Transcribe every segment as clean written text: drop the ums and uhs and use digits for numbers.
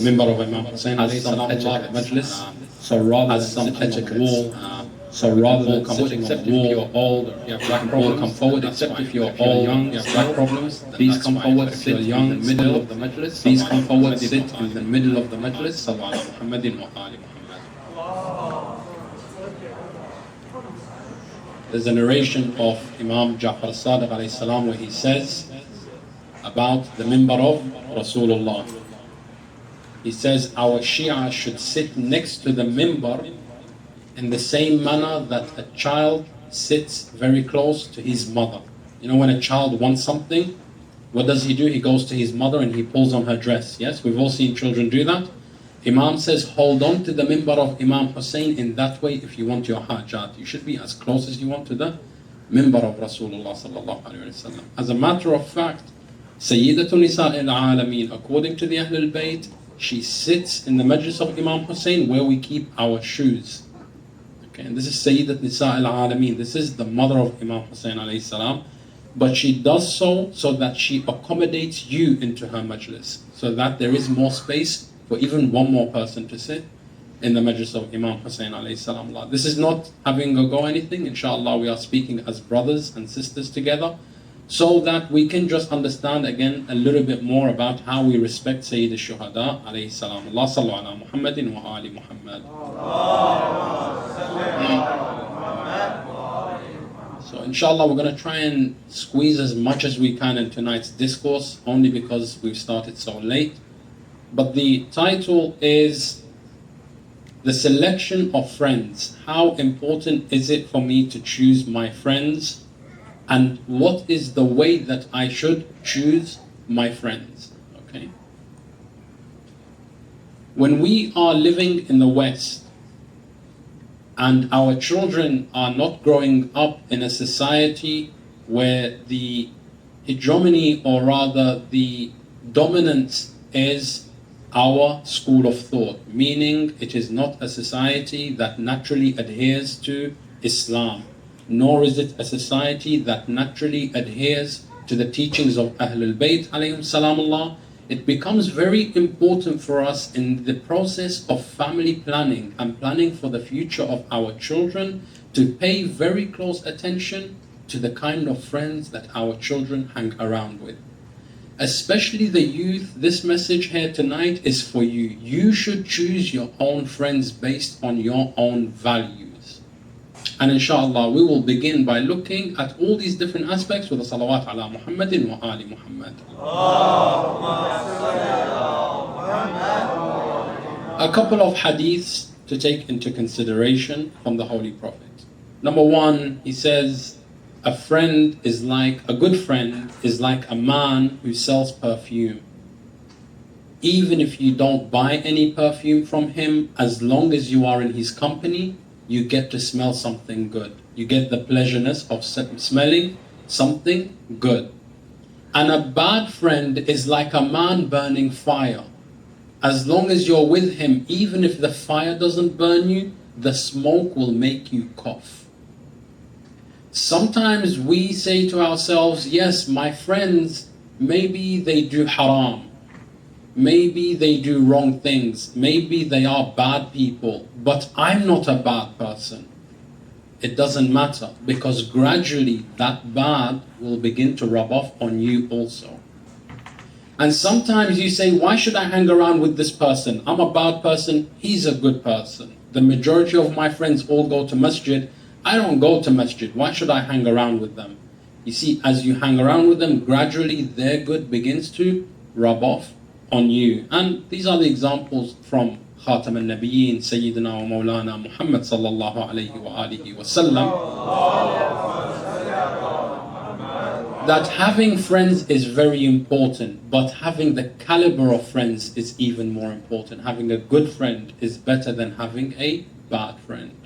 member of Imam Hussain alayhi salam Majlis, so rather than some etiquette wall, so rather than sitting on the wall, if you're old or you have back problems, come forward. Except if you're old, young, you have back problems, please come forward. Sit in the middle of the Majlis. Please come forward. Sit in the middle of the Majlis. Sallallahu ala Muhammadin wa ali Muhammad. There's a narration of Imam Ja'far as-Sadiq alayhi salam where he says about the member of Rasulullah. He says our Shia should sit next to the member in the same manner that a child sits very close to his mother. You know, when a child wants something, what does he do? He goes to his mother and he pulls on her dress. Yes, we've all seen children do that. Imam says, hold on to the member of Imam Hussain in that way if you want your hajat. You should be as close as you want to the member of Rasulullah sallallahu alayhi wa sallam. As a matter of fact, Sayyidatun Nisa al-Alameen, according to the Ahlul Bayt, she sits in the Majlis of Imam Hussain where we keep our shoes. Okay, and this is Sayyidat Nisa al-Alameen. This is the mother of Imam Hussain alayhi salam. But she does so that she accommodates you into her Majlis, so that there is more space for even one more person to sit in the Majlis of Imam Hussain alayhi salam. This is not having a go anything. Inshallah, we are speaking as brothers and sisters together, so that we can just understand again a little bit more about how we respect Sayyid al-Shuhada alayhi salam. Allah sallu ala Muhammadin wa ali Muhammad. So inshallah we're going to try and squeeze as much as we can in tonight's discourse, only because we've started so late. But the title is the selection of friends. How important is it for me to choose my friends? And what is the way that I should choose my friends? Okay. When we are living in the West and our children are not growing up in a society where the hegemony, or rather the dominance, is our school of thought, meaning it is not a society that naturally adheres to Islam, nor is it a society that naturally adheres to the teachings of Ahlul Bayt alayhim salamullah, it becomes very important for us in the process of family planning and planning for the future of our children to pay very close attention to the kind of friends that our children hang around with. Especially the youth, this message here tonight is for you. You should choose your own friends based on your own values. And inshallah, we will begin by looking at all these different aspects with the salawat ala Muhammadin wa ali Muhammad. A couple of hadiths to take into consideration from the Holy Prophet. Number one, he says, a good friend is like a man who sells perfume. Even if you don't buy any perfume from him, as long as you are in his company, you get to smell something good. You get the pleasureness of smelling something good. And a bad friend is like a man burning fire. As long as you're with him, even if the fire doesn't burn you, the smoke will make you cough. Sometimes we say to ourselves, yes, my friends, maybe they do haram. Maybe they do wrong things. Maybe they are bad people. But I'm not a bad person. It doesn't matter, because gradually that bad will begin to rub off on you also. And sometimes you say, why should I hang around with this person? I'm a bad person. He's a good person. The majority of my friends all go to masjid. I don't go to masjid. Why should I hang around with them? You see, as you hang around with them, gradually their good begins to rub off on you. And these are the examples from Khatam al-Nabiyyin, Sayyidina wa Mawlana Muhammad sallallahu alayhi wa alihi wa sallam, that having friends is very important, but having the caliber of friends is even more important. Having a good friend is better than having a bad friend.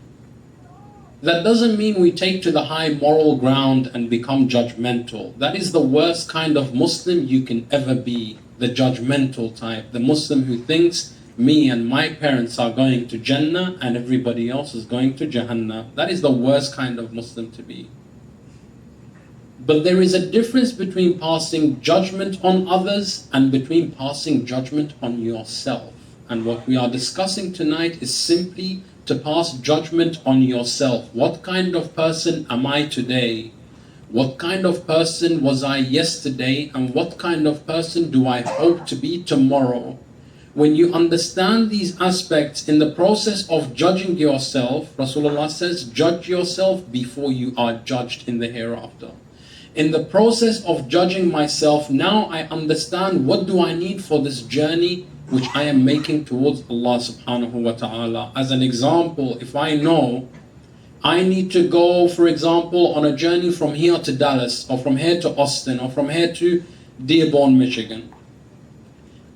That doesn't mean we take to the high moral ground and become judgmental. That is the worst kind of Muslim you can ever be, the judgmental type, the Muslim who thinks me and my parents are going to Jannah and everybody else is going to Jahannam. That is the worst kind of Muslim to be. But there is a difference between passing judgment on others and between passing judgment on yourself. And what we are discussing tonight is simply to pass judgment on yourself. What kind of person am I today? What kind of person was I yesterday? And what kind of person do I hope to be tomorrow? When you understand these aspects in the process of judging yourself, Rasulullah says, judge yourself before you are judged in the hereafter. In the process of judging myself, now I understand what do I need for this journey which I am making towards Allah subhanahu wa ta'ala. As an example, if I know I need to go, for example, on a journey from here to Dallas, or from here to Austin, or from here to Dearborn, Michigan.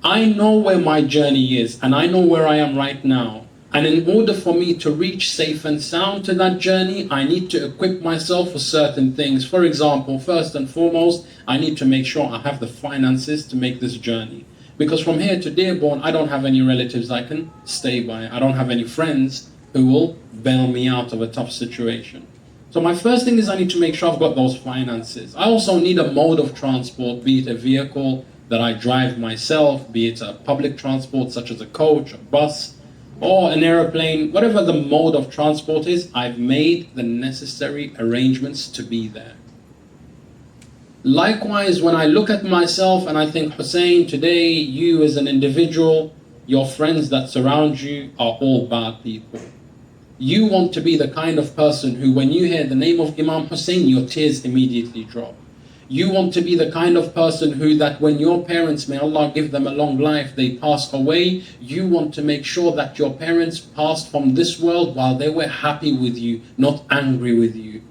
I know where my journey is, and I know where I am right now. And in order for me to reach safe and sound to that journey, I need to equip myself for certain things. For example, first and foremost, I need to make sure I have the finances to make this journey. Because from here to Dearborn, I don't have any relatives I can stay by. I don't have any friends who will bail me out of a tough situation. So my first thing is I need to make sure I've got those finances. I also need a mode of transport, be it a vehicle that I drive myself, be it a public transport such as a coach, a bus, or an aeroplane, whatever the mode of transport is, I've made the necessary arrangements to be there. Likewise, when I look at myself and I think, Hussein, today you as an individual, your friends that surround you are all bad people. You want to be the kind of person who, when you hear the name of Imam Hussein, your tears immediately drop. You want to be the kind of person who, that when your parents, may Allah give them a long life, they pass away, you want to make sure that your parents passed from this world while they were happy with you, not angry with you.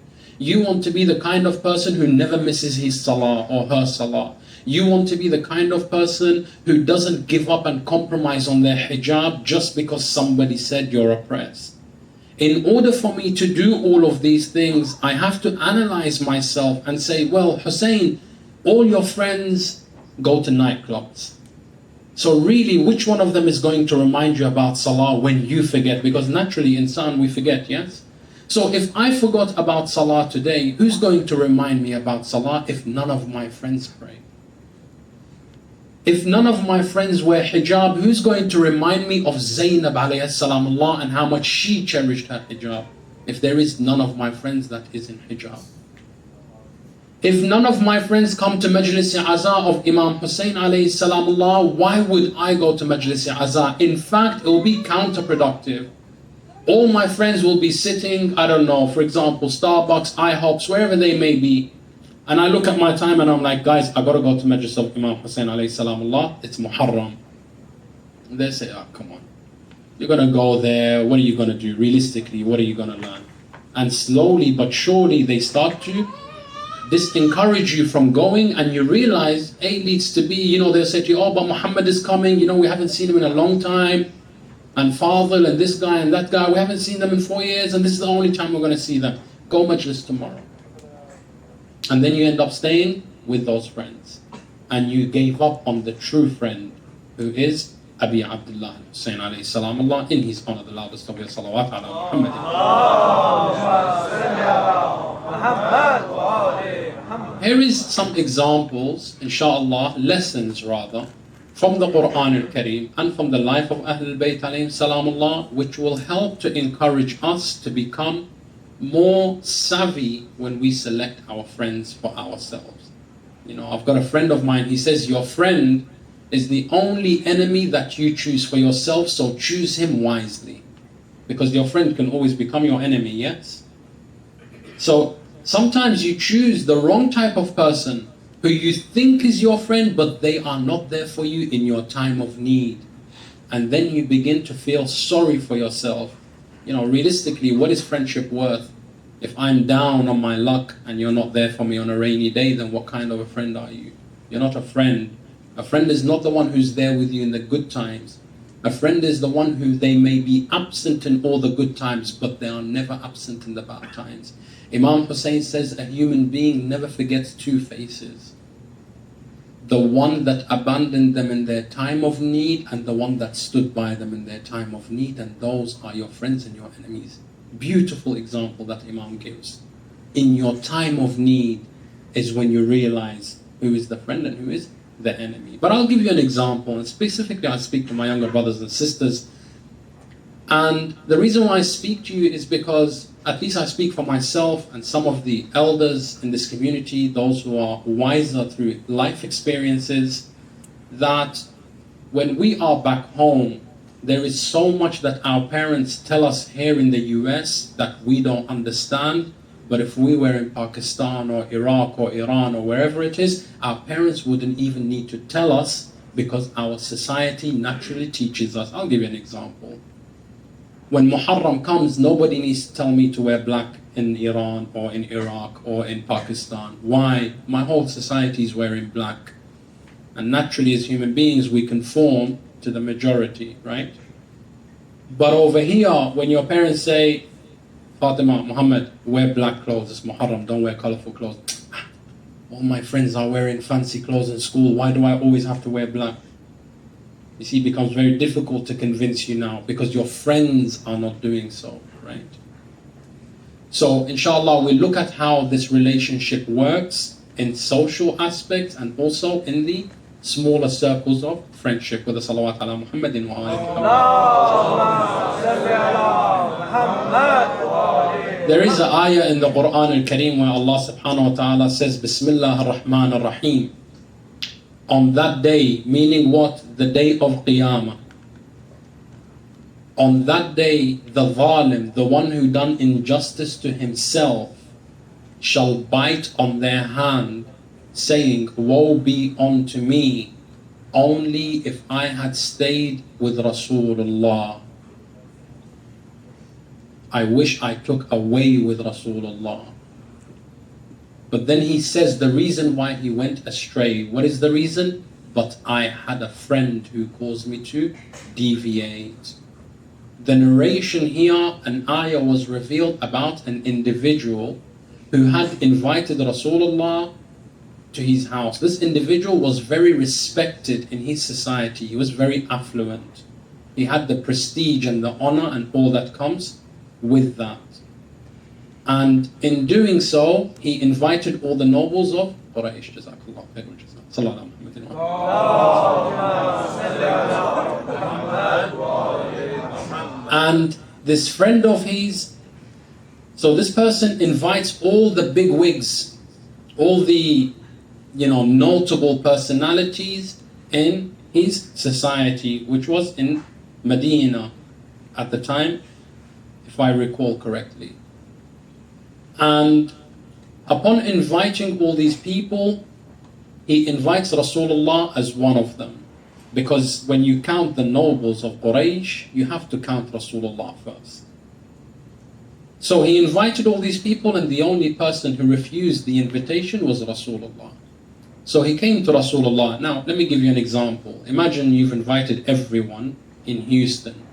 You want to be the kind of person who never misses his salah or her salah. You want to be the kind of person who doesn't give up and compromise on their hijab just because somebody said you're oppressed. In order for me to do all of these things, I have to analyze myself and say, well, Hussein, all your friends go to nightclubs. So really, which one of them is going to remind you about salah when you forget? Because naturally, insan, we forget, yes? So if I forgot about salah today, who's going to remind me about salah if none of my friends pray? If none of my friends wear hijab, who's going to remind me of Zainab alayhi salamullah and how much she cherished her hijab? If there is none of my friends that is in hijab. If none of my friends come to Majlis Aza of Imam Hussain alayhi salamullah, why would I go to Majlis Aza? In fact, it will be counterproductive. All my friends will be sitting, I don't know, for example, Starbucks, IHOPs, wherever they may be. And I look at my time and I'm like, guys, I gotta go to Majlis of Imam Hussain alayhi salamullah. It's Muharram. And they say, oh, come on. You're gonna go there, what are you gonna do? Realistically, what are you gonna learn? And slowly but surely they start to disencourage you from going, and you realize A leads to B. They'll say to you, oh, but Muhammad is coming, we haven't seen him in a long time. And Fadl and this guy and that guy, we haven't seen them in 4 years, and this is the only time we're gonna see them. Go Majlis tomorrow. And then you end up staying with those friends. And you gave up on the true friend, who is Abi Abdullah Hussain alayhi salamullah, in his honor, the loudest of your salawat ala Muhammad. Here is some examples, inshallah, lessons rather, from the Quran al-Kareem and from the life of Ahlul Bayt alayhim salamullah, which will help to encourage us to become more savvy when we select our friends for ourselves. I've got a friend of mine, he says, your friend is the only enemy that you choose for yourself, so choose him wisely. Because your friend can always become your enemy, yes? So sometimes you choose the wrong type of person who you think is your friend, but they are not there for you in your time of need. And then you begin to feel sorry for yourself. Realistically, what is friendship worth? If I'm down on my luck and you're not there for me on a rainy day, then what kind of a friend are you? You're not a friend. A friend is not the one who's there with you in the good times. A friend is the one who they may be absent in all the good times, but they are never absent in the bad times. Imam Hussein says a human being never forgets two faces. The one that abandoned them in their time of need, and the one that stood by them in their time of need, and those are your friends and your enemies. Beautiful example that Imam gives. In your time of need is when you realize who is the friend and who is the enemy. But I'll give you an example, and specifically I speak to my younger brothers and sisters. And the reason why I speak to you is because at least I speak for myself and some of the elders in this community, those who are wiser through life experiences, that when we are back home, there is so much that our parents tell us here in the US that we don't understand. But if we were in Pakistan or Iraq or Iran or wherever it is, our parents wouldn't even need to tell us because our society naturally teaches us. I'll give you an example. When Muharram comes, nobody needs to tell me to wear black in Iran or in Iraq or in Pakistan. Why? My whole society is wearing black. And naturally, as human beings, we conform to the majority, right? But over here, when your parents say, Fatima, Muhammad, wear black clothes, it's Muharram, don't wear colorful clothes. All my friends are wearing fancy clothes in school, why do I always have to wear black? You see, it becomes very difficult to convince you now because your friends are not doing so, right? So, inshallah, we'll look at how this relationship works in social aspects and also in the smaller circles of friendship with the salawat ala Muhammadin wa alihi. There is an ayah in the Quran al-Kareem where Allah subhanahu wa ta'ala says, Bismillah ar-Rahman ar-Rahim. On that day, meaning what? The day of Qiyamah. On that day, the zalim, the one who done injustice to himself, shall bite on their hand, saying, woe be unto me, only if I had stayed with Rasulullah. I wish I took away with Rasulullah. But then he says the reason why he went astray. What is the reason? But I had a friend who caused me to deviate. The narration here, an ayah was revealed about an individual who had invited Rasulullah to his house. This individual was very respected in his society. He was very affluent. He had the prestige and the honor and all that comes with that. And in doing so, he invited all the nobles of Quraysh. Jazakallah khairul jazak. Sallallahu alayhi wa. And this friend of his, so this person invites all the big wigs, all the notable personalities in his society, which was in Medina at the time, if I recall correctly. And upon inviting all these people, he invites Rasulullah as one of them. Because when you count the nobles of Quraysh, you have to count Rasulullah first. So he invited all these people, and the only person who refused the invitation was Rasulullah. So he came to Rasulullah. Now, let me give you an example. Imagine you've invited everyone in Houston,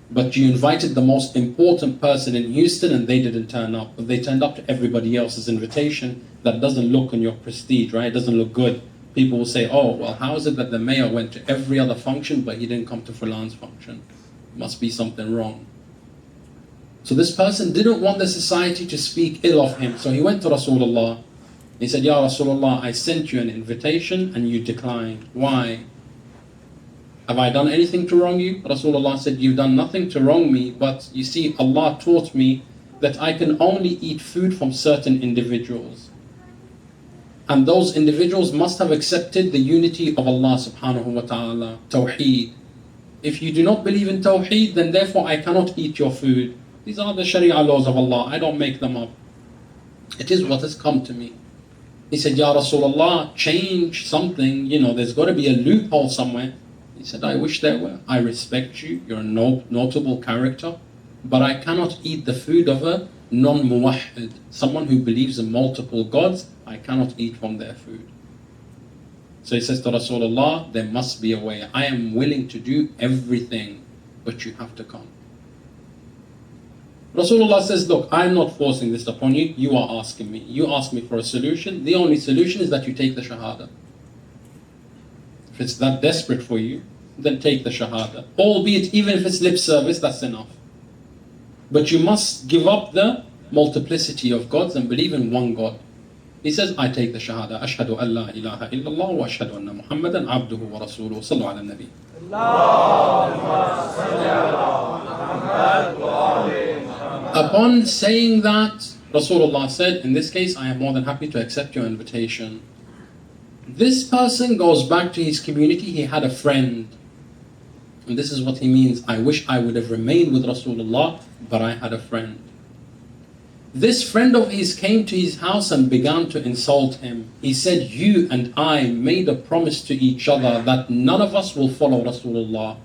but you invited the most important person in Houston and they didn't turn up. But they turned up to everybody else's invitation. That doesn't look on your prestige, right? It doesn't look good. People will say, oh, well, how is it that the mayor went to every other function but he didn't come to Fulan's function? Must be something wrong. So this person didn't want the society to speak ill of him. So he went to Rasulullah. He said, Ya Rasulullah, I sent you an invitation and you declined. Why? Have I done anything to wrong you? Rasulullah said, you've done nothing to wrong me, but you see, Allah taught me that I can only eat food from certain individuals. And those individuals must have accepted the unity of Allah subhanahu wa ta'ala, Tawheed. If you do not believe in Tawheed, then therefore I cannot eat your food. These are the Sharia laws of Allah. I don't make them up. It is what has come to me. He said, Ya Rasulullah, change something. There's got to be a loophole somewhere. He said, I wish there were. I respect you. You're a notable character. But I cannot eat the food of a non-muwahhid, someone who believes in multiple gods. I cannot eat from their food. So he says to Rasulullah, there must be a way. I am willing to do everything, but you have to come. Rasulullah says, look, I'm not forcing this upon you. You are asking me. You ask me for a solution. The only solution is that you take the shahada. If it's that desperate for you, then take the shahada. Albeit, even if it's lip service, that's enough. But you must give up the multiplicity of gods and believe in one God. He says, I take the Shahada. Ashhadu an la ilaha illallah wa ashhadu anna Muhammadan abduhu wa rasuluhu. Sallu ala nabi. Upon saying that, Rasulullah said, in this case, I am more than happy to accept your invitation. This person goes back to his community. He had a friend. And this is what he means. I wish I would have remained with Rasulullah, but I had a friend. This friend of his came to his house and began to insult him. He said, you and I made a promise to each other that none of us will follow Rasulullah.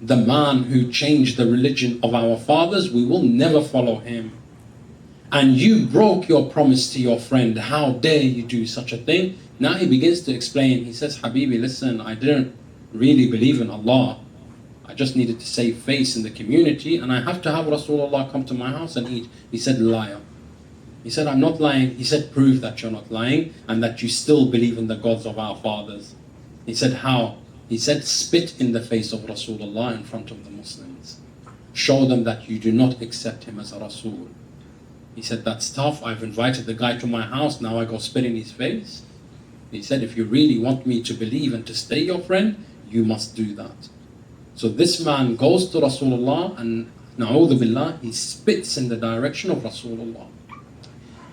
The man who changed the religion of our fathers, we will never follow him. And you broke your promise to your friend. How dare you do such a thing? Now he begins to explain. He says, Habibi, listen, I didn't really believe in Allah. I just needed to save face in the community, and I have to have Rasulullah come to my house and eat. He said, liar. He said, I'm not lying. He said, prove that you're not lying and that you still believe in the gods of our fathers. He said, how? He said, spit in the face of Rasulullah in front of the Muslims. Show them that you do not accept him as a Rasul. He said, that's tough. I've invited the guy to my house. Now I go spit in his face. He said, if you really want me to believe and to stay your friend, you must do that. So this man goes to Rasulullah and na'udhu billah, he spits in the direction of Rasulullah.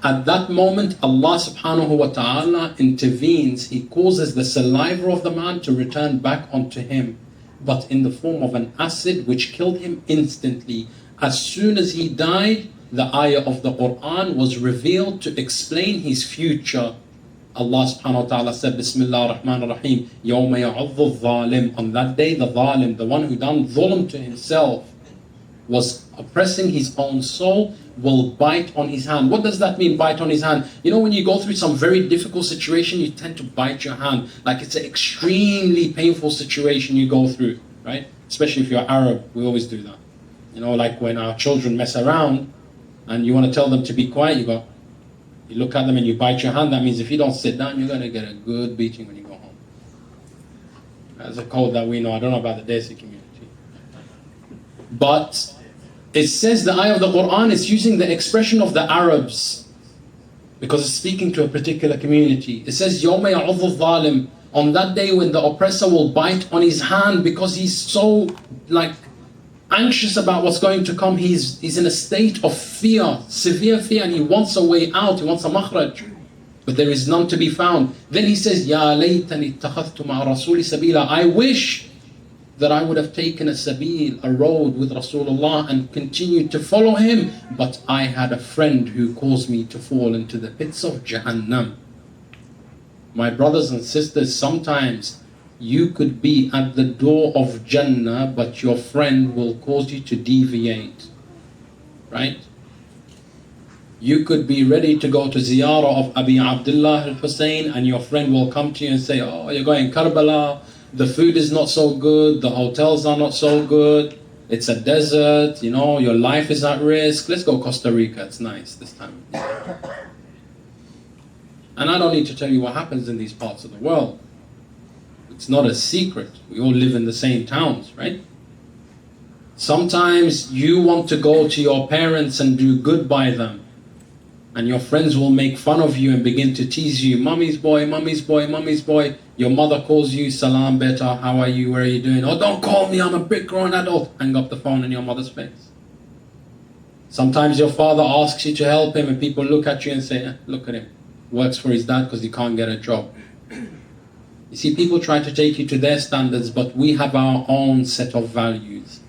At that moment, Allah subhanahu wa ta'ala intervenes. He causes the saliva of the man to return back onto him, but in the form of an acid which killed him instantly. As soon as he died, the ayah of the Quran was revealed to explain his future. Allah subhanahu wa ta'ala said, Bismillah ar-Rahman ar-Rahim, يَوْمَ يَعُضُّ الظَّالِمِ. On that day, the zalim, the one who done dhulm to himself, was oppressing his own soul, will bite on his hand. What does that mean, bite on his hand? You know, when you go through some very difficult situation, you tend to bite your hand. Like it's an extremely painful situation you go through, right? Especially if you're Arab, we always do that. You know, like when our children mess around and you want to tell them to be quiet, you look at them and you bite your hand. That means if you don't sit down, you're going to get a good beating when you go home. That's a code that we know. I don't know about the Desi community. But it says the ayah of the Quran is using the expression of the Arabs because it's speaking to a particular community. It says, يَوْمَ يَعُضُّ الظَّالِمِ. On that day when the oppressor will bite on his hand because he's so anxious about what's going to come. He's in a state of fear, severe fear, and he wants a way out, he wants a makhraj, but there is none to be found. Then he says, Ya laytani ittakhadhtu ma'a rasuli sabila. I wish that I would have taken a sabil, a road with Rasulullah and continued to follow him, but I had a friend who caused me to fall into the pits of Jahannam. My brothers and sisters, sometimes you could be at the door of Jannah, but your friend will cause you to deviate, right? You could be ready to go to ziyarah of Abi Abdullah Al Hussain, and your friend will come to you and say, oh, you're going Karbala, the food is not so good, the hotels are not so good, it's a desert, you know, your life is at risk, let's go Costa Rica, it's nice this time. And I don't need to tell you what happens in these parts of the world. It's not a secret. We all live in the same towns, right? Sometimes you want to go to your parents and do good by them, and your friends will make fun of you and begin to tease you. Mummy's boy, mummy's boy, mummy's boy. Your mother calls you, salam beta, how are you, where are you doing? Oh, don't call me, I'm a big grown adult. Hang up the phone in your mother's face. Sometimes your father asks you to help him and people look at you and say, look at him. Works for his dad because he can't get a job. You see, people try to take you to their standards, but we have our own set of values.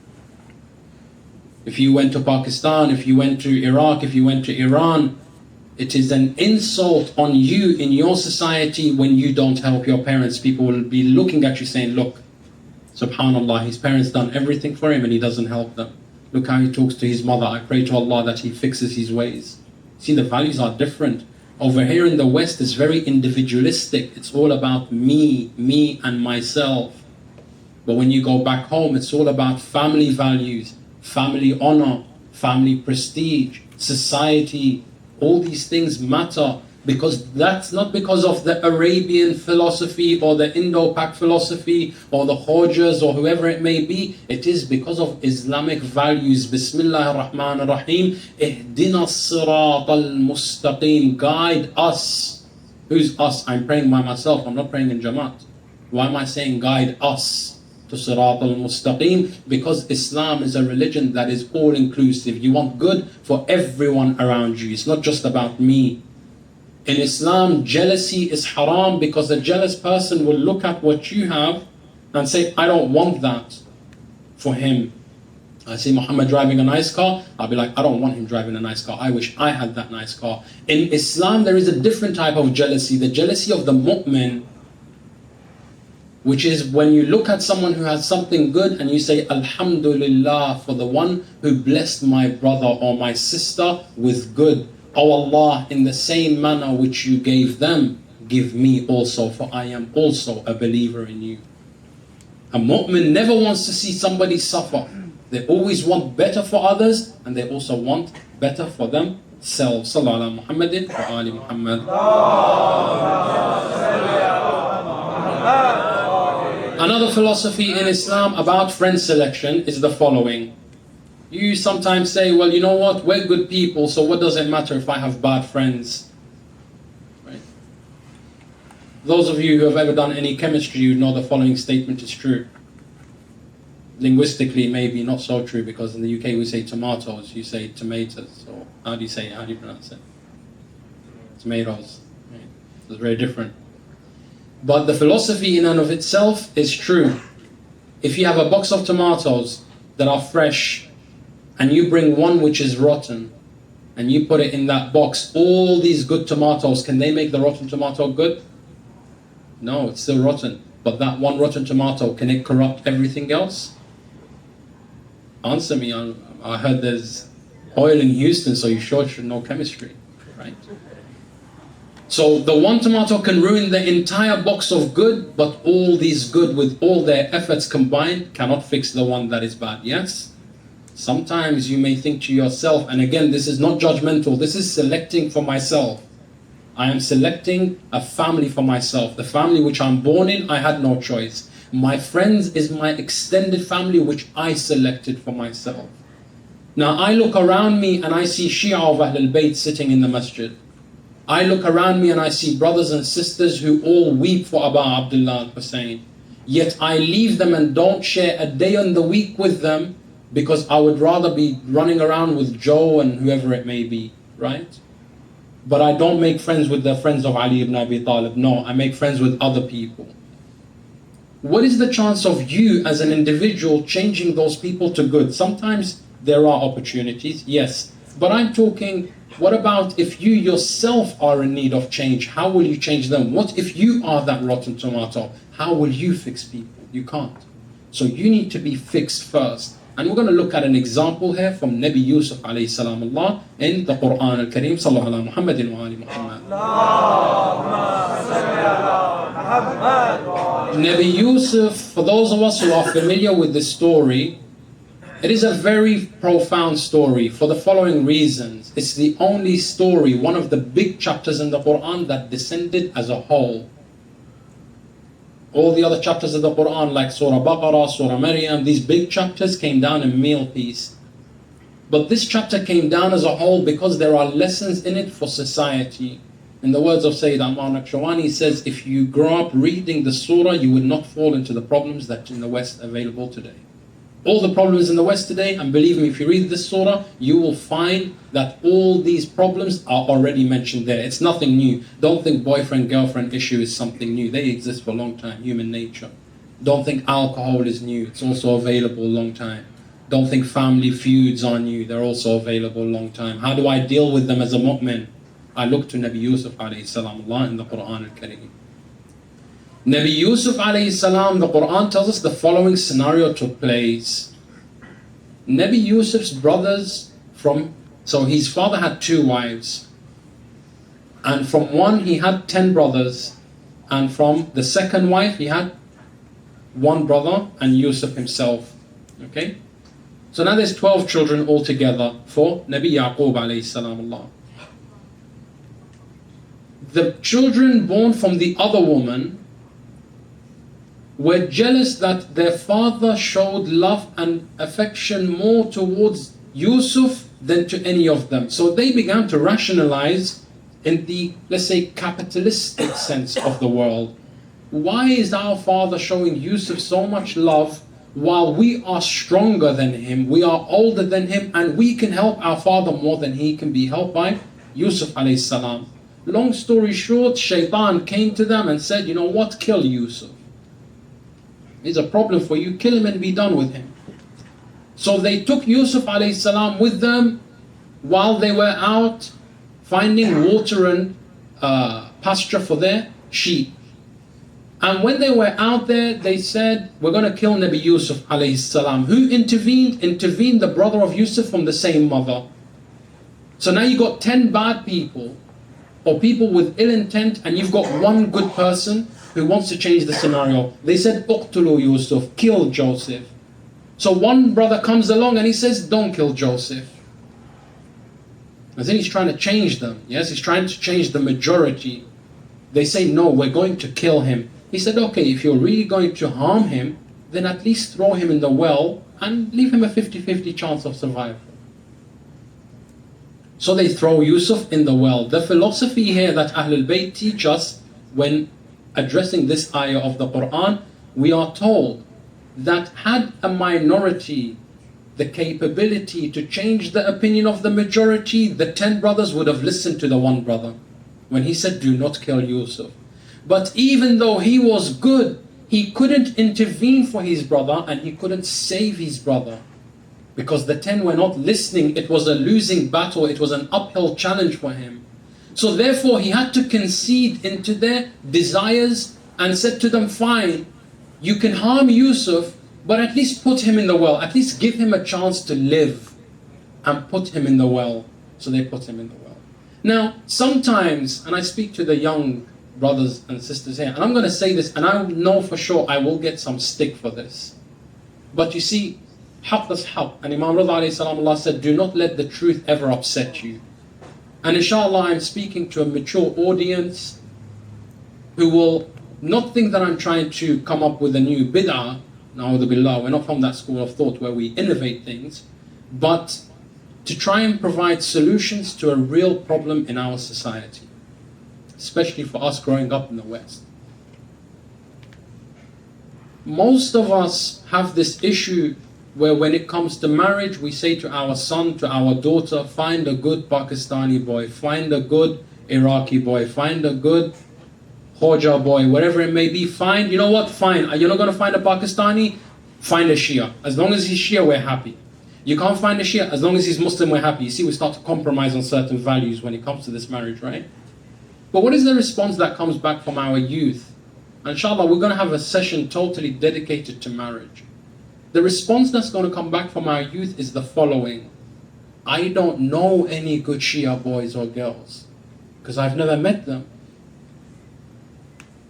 If you went to Pakistan, if you went to Iraq, if you went to Iran, it is an insult on you in your society when you don't help your parents. People will be looking at you saying, look, subhanallah, his parents done everything for him and he doesn't help them. Look how he talks to his mother. I pray to Allah that he fixes his ways. See, the values are different. Over here in the West, it's very individualistic. It's all about me and myself. But when you go back home, it's all about family values, family honor, family prestige, society. All these things matter. Because that's not because of the Arabian philosophy or the Indo-Pak philosophy or the Khojas or whoever it may be. It is because of Islamic values. Bismillah ar-Rahman ar-Rahim. Ihdina as-sirat al-mustaqim. Guide us. Who's us? I'm praying by myself. I'm not praying in Jamaat. Why am I saying guide us to sirat al-mustaqim? Because Islam is a religion that is all-inclusive. You want good for everyone around you. It's not just about me. In Islam, jealousy is haram because a jealous person will look at what you have and say, I don't want that for him. I see Muhammad driving a nice car, I'll be like, I don't want him driving a nice car. I wish I had that nice car. In Islam, there is a different type of jealousy, the jealousy of the mu'min, which is when you look at someone who has something good and you say, Alhamdulillah for the one who blessed my brother or my sister with good. Oh Allah, in the same manner which you gave them, give me also, for I am also a believer in you. A mu'min never wants to see somebody suffer. They always want better for others, and they also want better for themselves. Sallallahu Muhammadin wa ali Muhammad. Another philosophy in Islam about friend selection is the following. You sometimes say, well, you know what, we're good people, so what does it matter if I have bad friends? Right? Those of you who have ever done any chemistry, you know the following statement is true. Linguistically, maybe not so true, because in the UK we say tomatoes, you say tomatoes. So how do you pronounce it? Tomatoes. Right? So it's very different. But the philosophy in and of itself is true. If you have a box of tomatoes that are fresh, and you bring one which is rotten, and you put it in that box, all these good tomatoes, can they make the rotten tomato good? No, it's still rotten. But that one rotten tomato, can it corrupt everything else? Answer me. I heard there's oil in Houston, so you sure should know chemistry, right? So the one tomato can ruin the entire box of good, but all these good with all their efforts combined cannot fix the one that is bad, yes? Sometimes you may think to yourself, and again, this is not judgmental, this is selecting for myself. I am selecting a family for myself. The family which I'm born in, I had no choice. My friends is my extended family which I selected for myself. Now I look around me and I see Shia of Ahlul Bayt sitting in the masjid. I look around me and I see brothers and sisters who all weep for Abu Abdullah al-Hussein. Yet I leave them and don't share a day in the week with them, because I would rather be running around with Joe and whoever it may be, right? But I don't make friends with the friends of Ali ibn Abi Talib. No, I make friends with other people. What is the chance of you as an individual changing those people to good? Sometimes there are opportunities, yes. But I'm talking, what about if you yourself are in need of change? How will you change them? What if you are that rotten tomato? How will you fix people? You can't. So you need to be fixed first. And we're going to look at an example here from Nabi Yusuf alayhi salam Allah in the Quran al-Kareem. Sallallahu ala Muhammadin wa ali Muhammad. Nabi Yusuf, for those of us who are familiar with this story, it is a very profound story for the following reasons. It's the only story, one of the big chapters in the Quran that descended as a whole. All the other chapters of the Quran, like Surah Baqarah, Surah Maryam, these big chapters came down in meal piece. But this chapter came down as a whole because there are lessons in it for society. In the words of Sayyid Ammar Naqshawani, he says, if you grow up reading the surah, you would not fall into the problems that in the West are available today. All the problems in the West today, and believe me, if you read this surah, you will find that all these problems are already mentioned there. It's nothing new. Don't think boyfriend-girlfriend issue is something new. They exist for a long time, human nature. Don't think alcohol is new. It's also available a long time. Don't think family feuds are new. They're also available a long time. How do I deal with them as a mu'min? I look to Nabi Yusuf alayhi salam Allah in the Quran al-Kareem. Nabi Yusuf alayhi salam, the Quran tells us the following scenario took place. Nabi Yusuf's brothers so his father had 2 wives. And from one he had 10 brothers. And from the second wife he had 1 brother and Yusuf himself. Okay? So now there's 12 children altogether for Nabi Yaqub alayhi salam Allah. the children born from the other woman were jealous that their father showed love and affection more towards Yusuf than to any of them. So they began to rationalize in the, let's say, capitalistic sense of the world. Why is our father showing Yusuf so much love while we are stronger than him, we are older than him, and we can help our father more than he can be helped by Yusuf alayhi salam? Long story short, Shaitan came to them and said, you know what, kill Yusuf. It's a problem for you, kill him and be done with him. So they took Yusuf alayhi salam with them while they were out finding water and pasture for their sheep. And when they were out there, they said, we're going to kill Nabi Yusuf alayhi salam. Who intervened? Intervened the brother of Yusuf from the same mother. So now you got 10 bad people, or people with ill intent, and you've got one good person who wants to change the scenario. They said, Uqtulu Yusuf, kill Joseph. So one brother comes along and he says, don't kill Joseph. I think he's trying to change them. Yes, he's trying to change the majority. They say, no, we're going to kill him. He said, okay, if you're really going to harm him, then at least throw him in the well and leave him a 50-50 chance of survival. So they throw Yusuf in the well. The philosophy here that Ahlul Bayt teach us when addressing this ayah of the Quran, we are told that had a minority the capability to change the opinion of the majority, the 10 brothers would have listened to the one brother when he said, do not kill Yusuf. But even though he was good, he couldn't intervene for his brother and he couldn't save his brother. Because the 10 were not listening, it was a losing battle, it was an uphill challenge for him. So therefore he had to concede into their desires and said to them, fine, you can harm Yusuf, but at least put him in the well, at least give him a chance to live and put him in the well. So they put him in the well. Now, sometimes, and I speak to the young brothers and sisters here, and I'm going to say this, and I know for sure I will get some stick for this. But you see, haqq is haqq. And Imam Rida alayhi salam, Allah said, do not let the truth ever upset you. And inshallah, I'm speaking to a mature audience who will not think that I'm trying to come up with a new bid'ah. Na'udhu billah, we're not from that school of thought where we innovate things, but to try and provide solutions to a real problem in our society, especially for us growing up in the West. Most of us have this issue where when it comes to marriage, we say to our son, to our daughter, find a good Pakistani boy, find a good Iraqi boy, find a good Khoja boy, whatever it may be, find, you know what, fine, you're not going to find a Pakistani, find a Shia. As long as he's Shia, we're happy. You can't find a Shia, as long as he's Muslim, we're happy. You see, we start to compromise on certain values when it comes to this marriage, right? But what is the response that comes back from our youth? And inshallah, we're going to have a session totally dedicated to marriage. The response that's going to come back from our youth is the following: I don't know any good Shia boys or girls because I've never met them.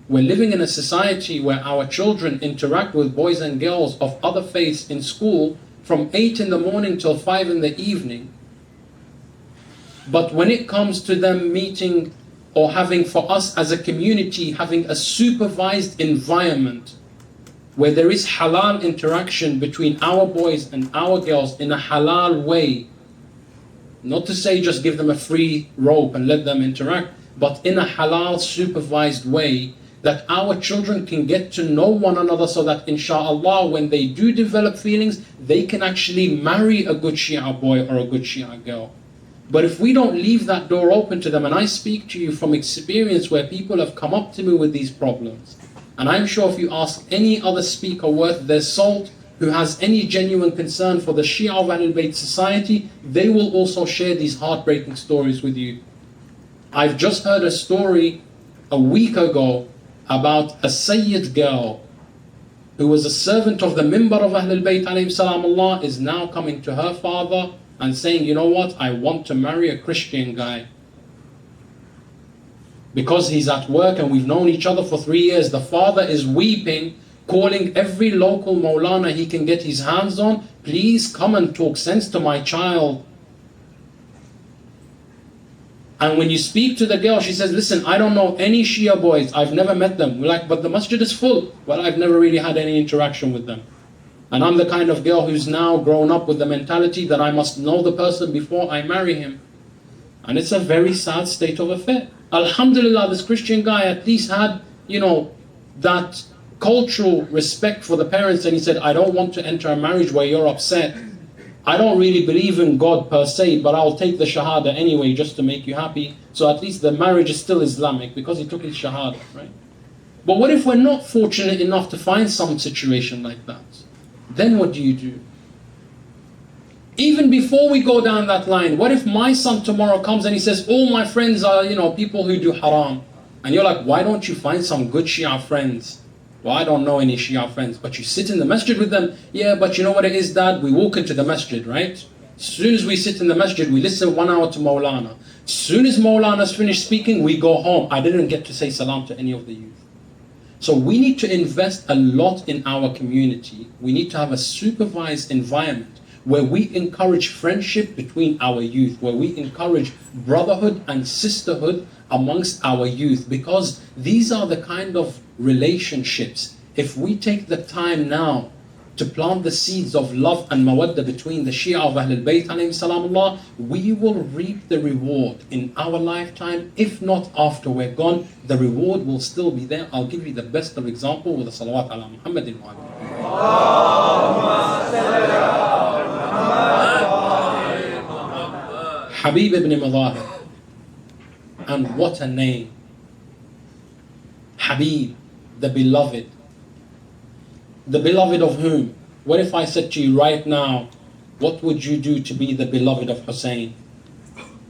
We're living in a society where our children interact with boys and girls of other faiths in school from 8 in the morning till 5 in the evening. But when it comes to them meeting or having, for us as a community, having a supervised environment where there is halal interaction between our boys and our girls in a halal way, not to say just give them a free rope and let them interact, but in a halal supervised way, that our children can get to know one another so that insha'Allah when they do develop feelings, they can actually marry a good Shia boy or a good Shia girl. But if we don't leave that door open to them, and I speak to you from experience where people have come up to me with these problems, and I'm sure if you ask any other speaker worth their salt who has any genuine concern for the Shia of Ahlul Bayt society, they will also share these heartbreaking stories with you. I've just heard a story a week ago about a Sayyid girl who was a servant of the Mimbar of Ahlul Bayt alayhim salam Allah, is now coming to her father and saying, you know what, I want to marry a Christian guy. Because he's at work and we've known each other for 3 years, the father is weeping, calling every local Maulana he can get his hands on, please come and talk sense to my child. And when you speak to the girl, she says, listen, I don't know any Shia boys. I've never met them. We're like, but the masjid is full. Well, I've never really had any interaction with them. And I'm the kind of girl who's now grown up with the mentality that I must know the person before I marry him. And it's a very sad state of affair. Alhamdulillah, this Christian guy at least had, that cultural respect for the parents, and he said, I don't want to enter a marriage where you're upset. I don't really believe in God per se, but I'll take the shahada anyway just to make you happy. So at least the marriage is still Islamic because he took his shahada, right? But what if we're not fortunate enough to find some situation like that? Then what do you do? Even before we go down that line, what if my son tomorrow comes and he says, all my friends are, people who do haram. And you're like, why don't you find some good Shia friends? Well, I don't know any Shia friends, but you sit in the masjid with them. Yeah, but you know what it is, Dad? We walk into the masjid, right? As soon as we sit in the masjid, we listen 1 hour to Maulana. As soon as Maulana's finished speaking, we go home. I didn't get to say salam to any of the youth. So we need to invest a lot in our community. We need to have a supervised environment where we encourage friendship between our youth, where we encourage brotherhood and sisterhood amongst our youth, because these are the kind of relationships, if we take the time now to plant the seeds of love and mawadda between the Shia of Ahlul Bayt alayhim salamullah, we will reap the reward in our lifetime. If not after we're gone, the reward will still be there. I'll give you the best of example with the salawat ala Muhammadin wa Habib ibn Madahir. And what a name. Habib, the beloved. The beloved of whom? What if I said to you right now, what would you do to be the beloved of Hussein?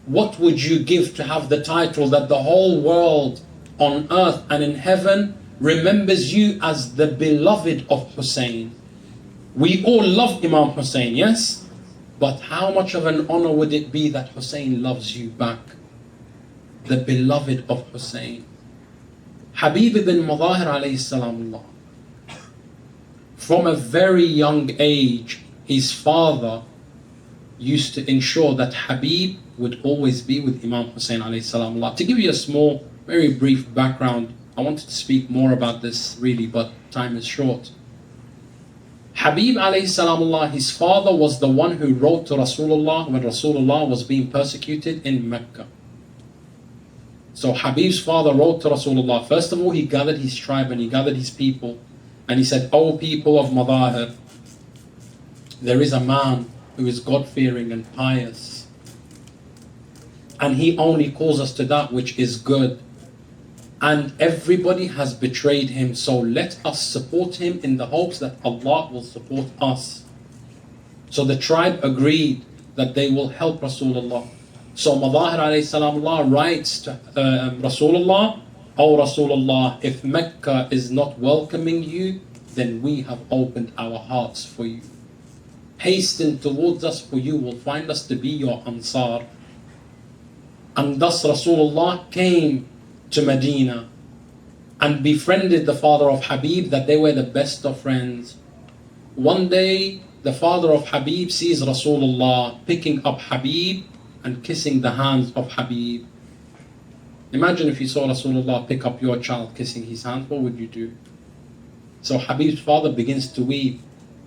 What would you give to have the title that the whole world on earth and in heaven remembers you as the beloved of Hussein? We all love Imam Hussein, yes? But how much of an honor would it be that Hussein loves you back? The beloved of Hussein. Habib ibn Madahir alayhi salamullah. From a very young age, his father used to ensure that Habib would always be with Imam Hussein alayhi salamullah. To give you a small, very brief background, I wanted to speak more about this really, but time is short. Habib alayhi salamullah, his father was the one who wrote to Rasulullah when Rasulullah was being persecuted in Mecca. So Habib's father wrote to Rasulullah. First of all, he gathered his tribe and he gathered his people. And he said, O people of Madahir, there is a man who is God-fearing and pious. And he only calls us to that which is good. And everybody has betrayed him. So let us support him in the hopes that Allah will support us. So the tribe agreed that they will help Rasulullah. So Madahir alayhi salamullah writes to Rasulullah, O Rasulullah, if Mecca is not welcoming you, then we have opened our hearts for you. Hasten towards us, for you will find us to be your Ansar. And thus Rasulullah came to Medina and befriended the father of Habib, that they were the best of friends. One day, the father of Habib sees Rasulullah picking up Habib and kissing the hands of Habib. Imagine if you saw Rasulullah pick up your child kissing his hands, what would you do? So Habib's father begins to weep.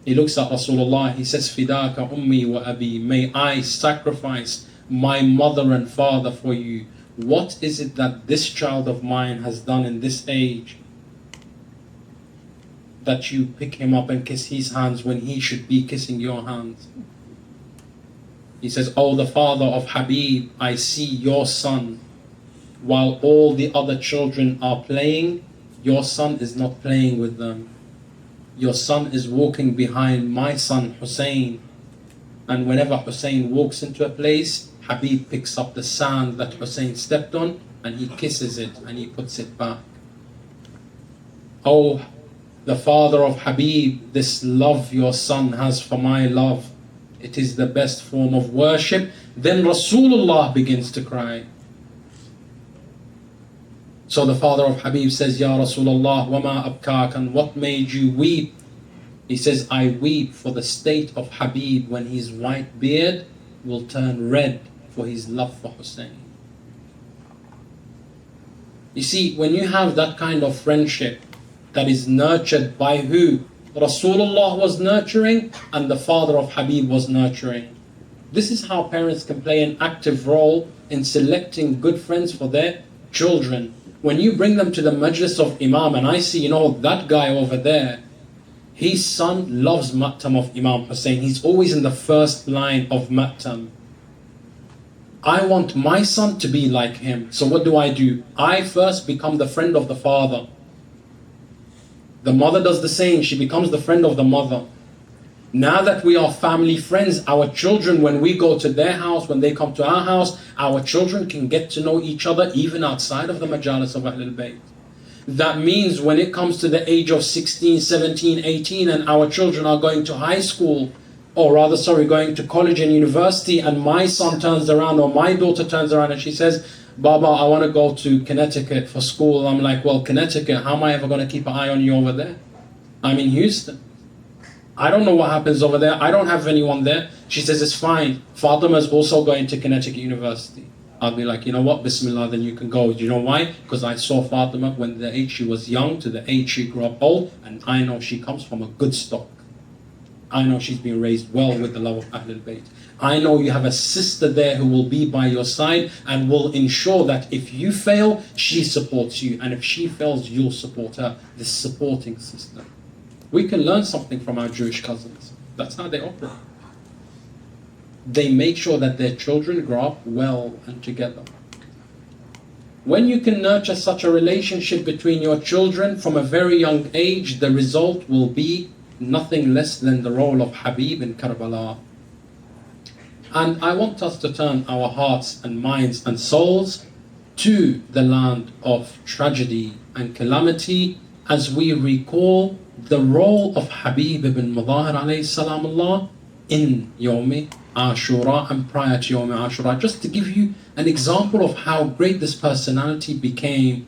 He looks at Rasulullah, he says, Fidaka ummi wa abi, may I sacrifice my mother and father for you. What is it that this child of mine has done in this age that you pick him up and kiss his hands when he should be kissing your hands? He says, oh, the father of Habib, I see your son. While all the other children are playing, your son is not playing with them. Your son is walking behind my son Hussein. And whenever Hussein walks into a place, Habib picks up the sand that Hussein stepped on and he kisses it and he puts it back. Oh, the father of Habib, this love your son has for my love, it is the best form of worship. Then Rasulullah begins to cry. So the father of Habib says, Ya Rasulullah, wama abkak, and what made you weep? He says, I weep for the state of Habib when his white beard will turn red for his love for Hussein. You see, when you have that kind of friendship that is nurtured by who? Rasulullah was nurturing and the father of Habib was nurturing. This is how parents can play an active role in selecting good friends for their children. When you bring them to the Majlis of Imam and I see, that guy over there, his son loves Mattam of Imam Hussain. He's always in the first line of Mattam. I want my son to be like him. So what do? I first become the friend of the father. The mother does the same. She becomes the friend of the mother. Now that we are family friends, our children, when we go to their house, when they come to our house, our children can get to know each other even outside of the Majalis of Ahlul Bayt. That means when it comes to the age of 16, 17, 18, and our children are going to high school, going to college and university, and my son turns around or my daughter turns around and she says, Baba, I want to go to Connecticut for school. I'm like, well, Connecticut, how am I ever going to keep an eye on you over there? I'm in Houston. I don't know what happens over there. I don't have anyone there. She says, it's fine. Fatima's also going to Connecticut University. I'll be like, you know what, Bismillah, then you can go. Do you know why? Because I saw Fatima when the age she was young to the age she grew up old, and I know she comes from a good stock. I know she's been raised well with the love of Ahlul Bayt. I know you have a sister there who will be by your side and will ensure that if you fail, she supports you. And if she fails, you'll support her. This supporting system. We can learn something from our Jewish cousins. That's how they operate. They make sure that their children grow up well and together. When you can nurture such a relationship between your children from a very young age, the result will be nothing less than the role of Habib in Karbala. And I want us to turn our hearts and minds and souls to the land of tragedy and calamity as we recall the role of Habib ibn Mudahir alayhi salam Allah in Yawm Ashura and prior to Yawm Ashura, just to give you an example of how great this personality became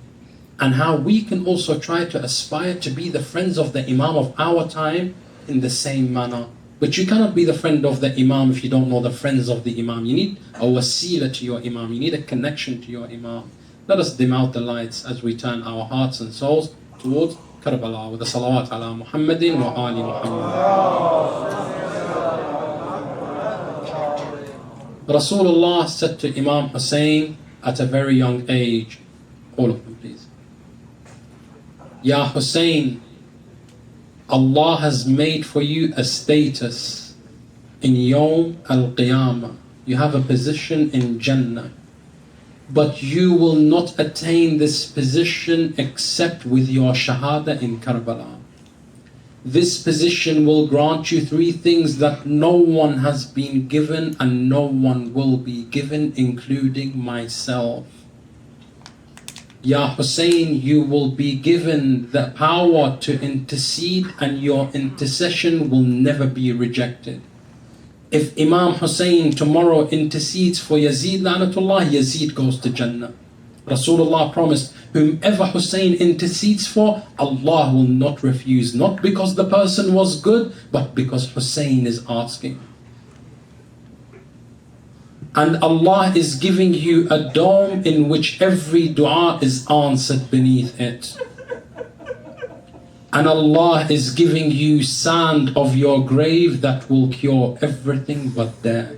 and how we can also try to aspire to be the friends of the Imam of our time in the same manner. But you cannot be the friend of the Imam if you don't know the friends of the Imam. You need a wasila to your Imam. You need a connection to your Imam. Let us dim out the lights as we turn our hearts and souls towards Karbala with the salawat ala Muhammadin wa ali Muhammad. Rasulullah said to Imam Hussain at a very young age, all of them please, Ya Hussain, Allah has made for you a status in Yawm al-Qiyamah. You have a position in Jannah. But you will not attain this position except with your Shahada in Karbala. This position will grant you three things that no one has been given and no one will be given, including myself. Ya Hussein, you will be given the power to intercede and your intercession will never be rejected. If Imam Hussein tomorrow intercedes for Yazid La'natullah, Yazid goes to Jannah. Rasulullah promised, whomever Hussein intercedes for, Allah will not refuse. Not because the person was good, but because Hussein is asking. And Allah is giving you a dome in which every dua is answered beneath it. And Allah is giving you sand of your grave that will cure everything but death.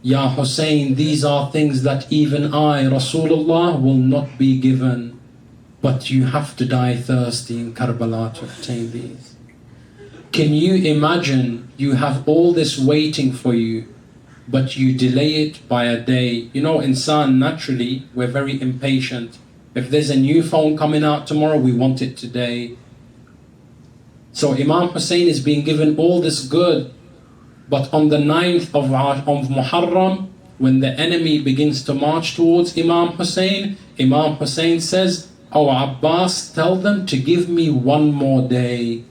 Ya Hussein, these are things that even I, Rasulullah, will not be given. But you have to die thirsty in Karbala to obtain these. Can you imagine you have all this waiting for you, but you delay it by a day? You know, insan, naturally, we're very impatient. If there's a new phone coming out tomorrow, we want it today. So Imam Hussein is being given all this good, but on the 9th of Muharram, when the enemy begins to march towards Imam Hussein says, "Oh Abbas, tell them to give me one more day."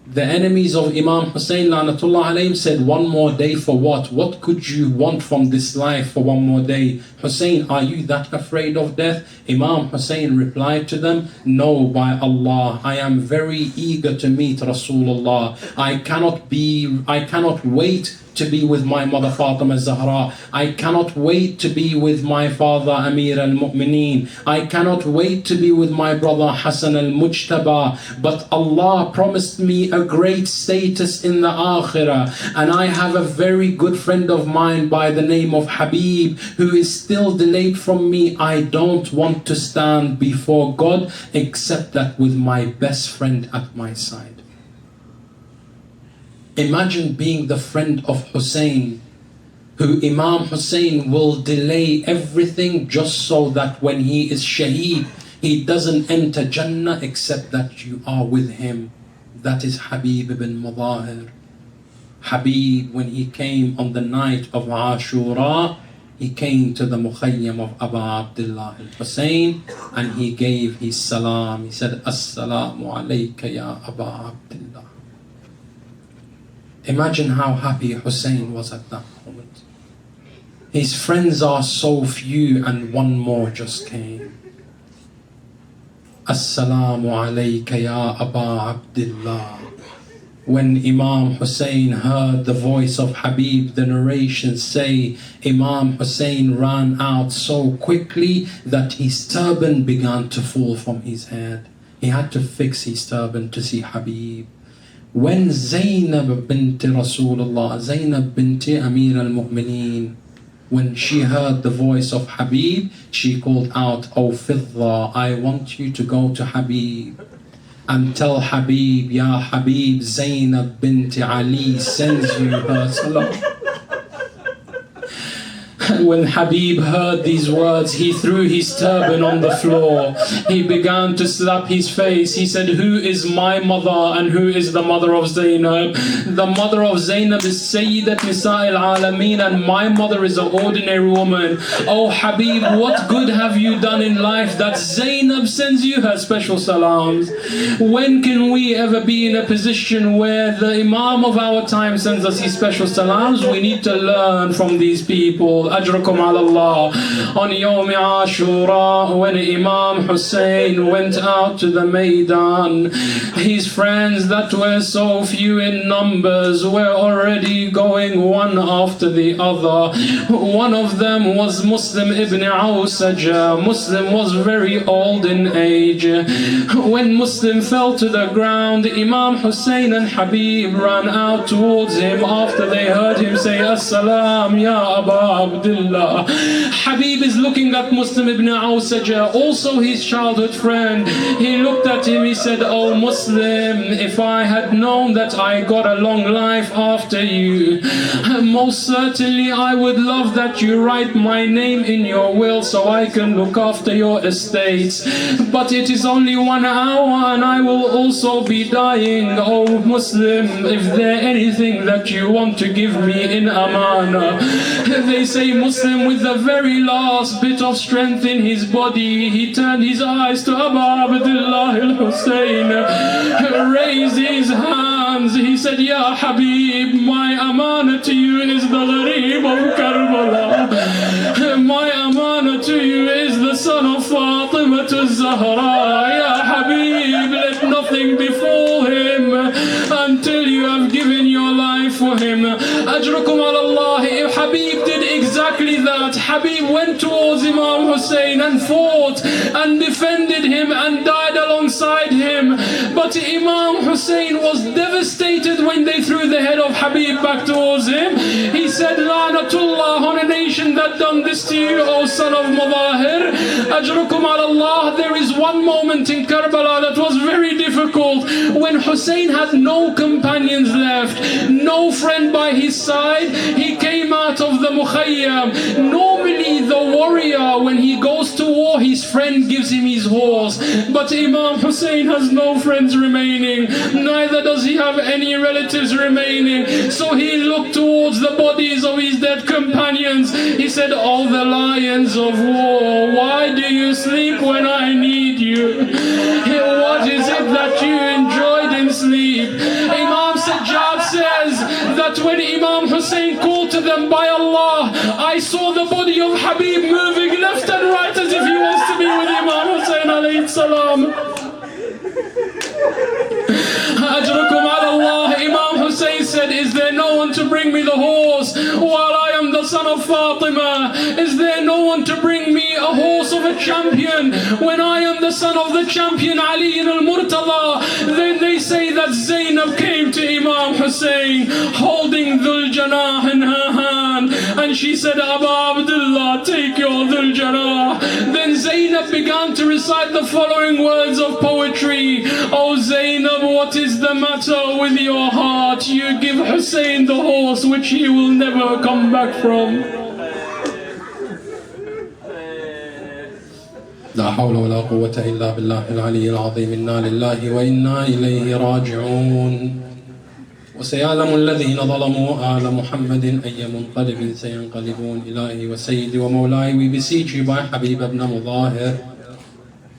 The enemies of Imam Hussein La'natullah alayhim said, one more day for what? What could you want from this life for one more day? Hussein, are you that afraid of death? Imam Hussein replied to them, no, by Allah, I am very eager to meet Rasulullah. I cannot wait to be with my mother Fatima Zahra. I cannot wait to be with my father Amir al-Mu'mineen. I cannot wait to be with my brother Hassan al-Mujtaba. But Allah promised me a great status in the Akhirah. And I have a very good friend of mine by the name of Habib who is still delayed from me. I don't want to stand before God except that with my best friend at my side. Imagine being the friend of Hussein, who Imam Hussein will delay everything just so that when he is shaheed, he doesn't enter Jannah except that you are with him. That is Habib ibn Mudahir. Habib, when he came on the night of Ashura, he came to the Mukhayyam of Abu Abdullah al-Hussein and he gave his salam. He said, Assalamu alayka ya Abu Abdullah. Imagine how happy Hussein was at that moment. His friends are so few and one more just came. Assalamu alayka ya Abu Abdullah. When Imam Hussein heard the voice of Habib, the narrations say Imam Hussein ran out so quickly that his turban began to fall from his head. He had to fix his turban to see Habib. When Zainab bint Rasulullah, Zainab bint Amir al-Mu'mineen, when she heard the voice of Habib, she called out, "O Fidda, I want you to go to Habib and tell Habib, Ya Habib, Zainab bint Ali sends you her salam." And when Habib heard these words, he threw his turban on the floor. He began to slap his face. He said, "Who is my mother and who is the mother of Zainab? The mother of Zainab is Sayyidat Nisa al-Alameen and my mother is an ordinary woman. Oh Habib, what good have you done in life that Zainab sends you her special salams?" When can we ever be in a position where the Imam of our time sends us his special salams? We need to learn from these people. Ajrakum ala Allah. On Yawm Ashura, when Imam Hussein went out to the Maidan, his friends that were so few in numbers were already going one after the other. One of them was Muslim ibn Awsaja. Muslim was very old in age. When Muslim fell to the ground, Imam Hussein and Habib ran out towards him after they heard him say, "As-salam ya Abu Abdullah." Habib is looking at Muslim ibn Awsaja, also his childhood friend. He looked at him, he said, "Oh Muslim, if I had known that I got a long life after you, most certainly I would love that you write my name in your will so I can look after your estates. But it is only 1 hour and I will also be dying. Oh Muslim, if there anything that you want to give me in amana." They say Muslim, with the very last bit of strength in his body, he turned his eyes to Abu Abdullah al-Hussein, raised his hands, he said, "Ya Habib, my amana to you is the Gharib of Karbala. My amana to you is the son of Fatima to Zahra. Ya Habib, let nothing befall him until you have given your life for him." Ajrakum ala Allah. Habib did exactly that. Habib went towards Imam Hussein and fought and defended him and died alongside him. But Imam Hussein was devastated when they threw the head of Habib back towards him. He said, "La'natullah on a nation that done this to you, O son of Mudahir." Ajrukum ala Allah. There is one moment in Karbala that was very difficult when Hussein had no companions left, no friend by his side. He came out of the Mukhayyam. Normally the warrior, when he goes to war, his friend gives him his horse. But Imam Hussein has no friends remaining, neither does he have any relatives remaining. So he looked towards the bodies of his dead companions. He said, "Oh, the lions of war, why do you sleep when I need you? What is it that you enjoyed in sleep?" Imam Sajjad says that when Imam Hussein called to them, "By Allah, I saw the body of Habib moving left and right as if he wants to be with Imam Hussein alayhi salam." Ajrakum ala Allah. Imam Hussein said, is there no one to bring me the horse while I am the son of Fatima? Is there no one to bring me a horse of a champion when I am the son of the champion Ali al-Murtada? Then they say that Zainab came to Imam Hussein holding Dhul Janah in her hand, and she said, Aba Abdullah, take your Dhul Janah. Then Zainab began to recite the following words of poetry. Oh Zainab, what is the matter with your heart? You give Hussein the horse which he will never come back from. لا حول ولا قوة إلا بالله العلي العظيم. إنا لله وإنا إليه راجعون. وسيعلم الذين ظلموا آل محمد أي منقلب سينقلبون. إلهي وسيدي ومولاي, we beseech you by Habib ibn Mudahir,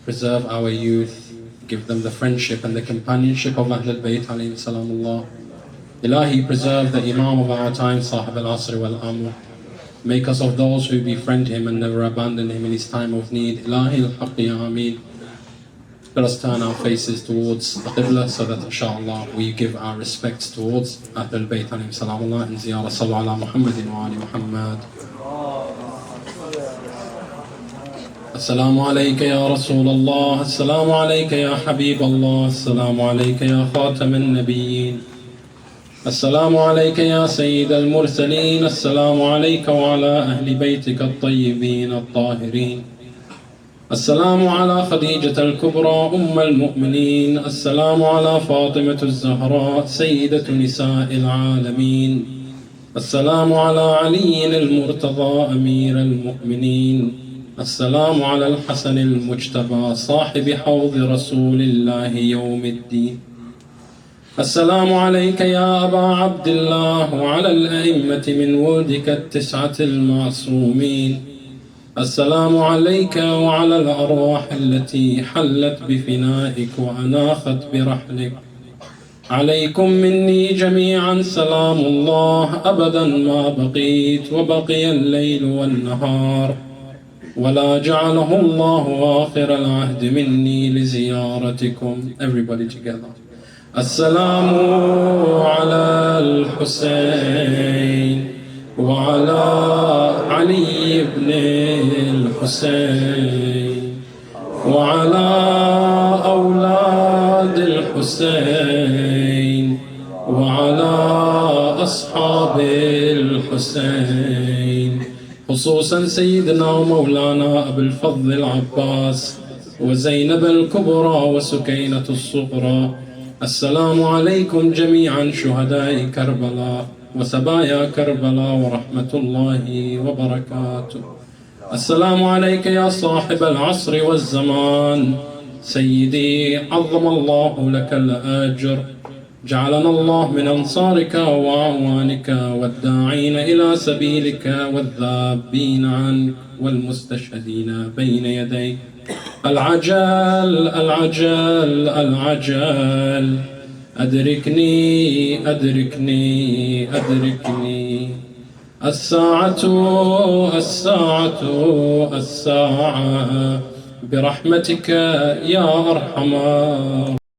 preserve our youth, give them the friendship and the companionship of Ahlul Bayt alayhi salamullah. Ilahi, preserve the Imam of our time, Sahib al-Asr wal-Amr. Make us of those who befriend him and never abandon him in his time of need. Ilahi al-Haqq ya Ameen. Let us turn our faces towards the Qibla so that inshallah we give our respects towards Ahlul Bayt alayhi salamullah and ziyarah. Sallu ala Muhammadin wa ali Muhammad. Assalamu alayka ya Rasulullah, Assalamu alayka ya Habib Allah, Assalamu alayka ya Khatam al-Nabiyyin, Assalamu alayka ya Sayyid al-Mursaleen, Assalamu alayka wa ala ahli baytika al-tayyibin al-tahirin, Assalamu ala Khadijat al-Kubra al-Mu'mineen, Assalamu ala Fatimah al-Zahra, Sayyidatu Nisa al-Alameen, Assalamu ala Ali al-Murtada, Amir al-Mu'mineen, السلام على الحسن المجتبى صاحب حوض رسول الله يوم الدين. السلام عليك يا أبا عبد الله وعلى الأئمة من ولدك التسعة المعصومين. السلام عليك وعلى الأرواح التي حلت بفنائك وأناخت برحلك. عليكم مني جميعا سلام الله أبدا ما بقيت وبقي الليل والنهار، ولا جعله الله آخر العهد مني لزيارتكم. Everybody together. السلام على الحسين وعلى علي بن الحسين وعلى أولاد الحسين وعلى أصحاب الحسين، خصوصا سيدنا ومولانا أبو الفضل العباس وزينب الكبرى وسكينة الصغرى. السلام عليكم جميعا شهداء كربلاء وسبايا كربلاء ورحمة الله وبركاته. السلام عليك يا صاحب العصر والزمان سيدي، عظم الله لك الأجر، جعلنا الله من أنصارك وأعوانك والداعين إلى سبيلك والذابين عنك والمستشهدين بين يديك. العجل العجل العجل، أدركني أدركني أدركني، الساعة الساعة الساعة، برحمتك يا أرحم